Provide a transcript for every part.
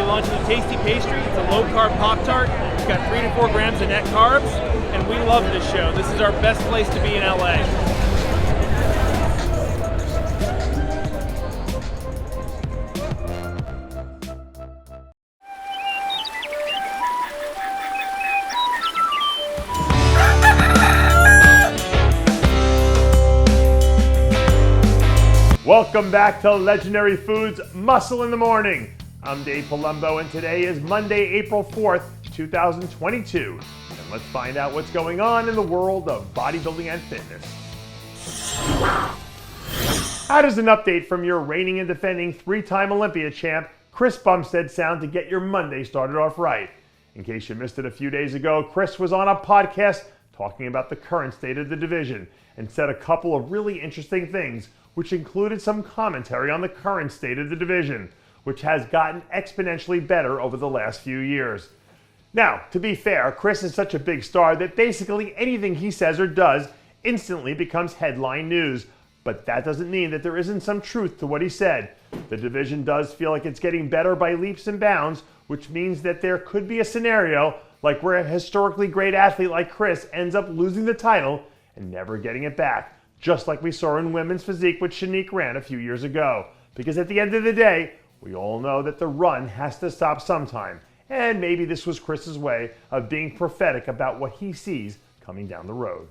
launching a tasty pastry. It's a low-carb Pop-Tart. It's got 3 to 4 grams of net carbs, and we love this show. This is our best place to be in LA. Welcome back to Legendary Foods Muscle in the Morning. I'm Dave Palumbo, and today is Monday, April 4th, 2022. And let's find out what's going on in the world of bodybuilding and fitness. How does an update from your reigning and defending 3-time Olympia champ, Chris Bumstead, sound to get your Monday started off right? In case you missed it a few days ago, Chris was on a podcast talking about the current state of the division and said a couple of really interesting things, which included some commentary on the current state of the division, which has gotten exponentially better over the last few years. Now, to be fair, Chris is such a big star that basically anything he says or does instantly becomes headline news. But that doesn't mean that there isn't some truth to what he said. The division does feel like it's getting better by leaps and bounds, which means that there could be a scenario like where a historically great athlete like Chris ends up losing the title and never getting it back. Just like we saw in women's physique with Shanique Ran a few years ago. Because at the end of the day, we all know that the run has to stop sometime. And maybe this was Chris's way of being prophetic about what he sees coming down the road.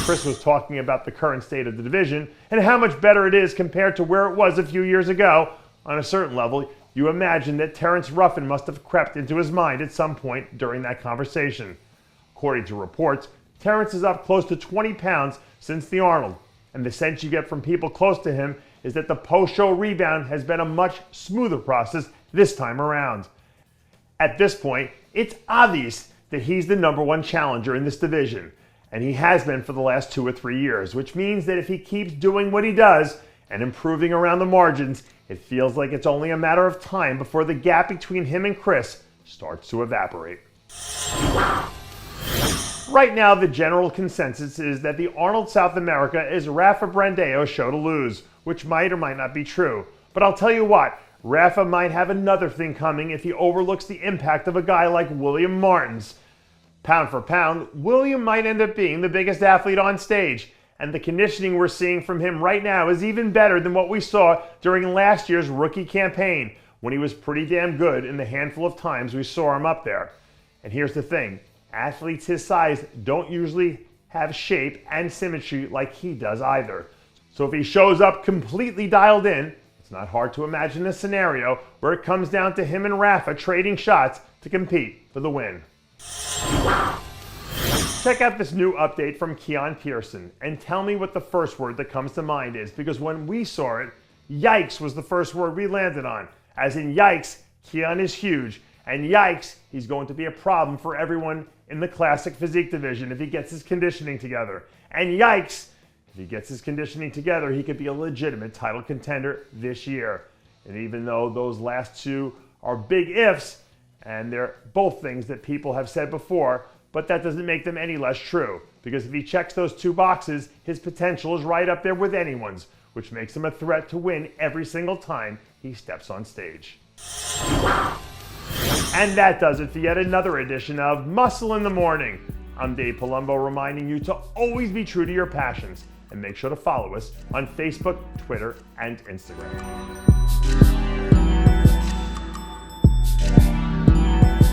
Chris was talking about the current state of the division and how much better it is compared to where it was a few years ago. On a certain level, you imagine that Terrence Ruffin must have crept into his mind at some point during that conversation. According to reports, Terrence is up close to 20 pounds since the Arnold, and the sense you get from people close to him is that the post-show rebound has been a much smoother process this time around. At this point, it's obvious that he's the number one challenger in this division, and he has been for the last 2 or 3 years, which means that if he keeps doing what he does and improving around the margins, it feels like it's only a matter of time before the gap between him and Chris starts to evaporate. Right now, the general consensus is that the Arnold South America is Rafa Brandeo's show to lose, which might or might not be true. But I'll tell you what, Rafa might have another thing coming if he overlooks the impact of a guy like William Martins. Pound for pound, William might end up being the biggest athlete on stage, and the conditioning we're seeing from him right now is even better than what we saw during last year's rookie campaign, when he was pretty damn good in the handful of times we saw him up there. And here's the thing. Athletes his size don't usually have shape and symmetry like he does either. So if he shows up completely dialed in, it's not hard to imagine a scenario where it comes down to him and Rafa trading shots to compete for the win. Check out this new update from Keon Pearson and tell me what the first word that comes to mind is, because when we saw it, yikes was the first word we landed on. As in yikes, Keon is huge. And yikes, he's going to be a problem for everyone in the classic physique division if he gets his conditioning together. And yikes, if he gets his conditioning together, he could be a legitimate title contender this year. And even though those last two are big ifs, and they're both things that people have said before, but that doesn't make them any less true. Because if he checks those 2 boxes, his potential is right up there with anyone's, which makes him a threat to win every single time he steps on stage. And that does it for yet another edition of Muscle in the Morning. I'm Dave Palumbo, reminding you to always be true to your passions, and make sure to follow us on Facebook, Twitter, and Instagram.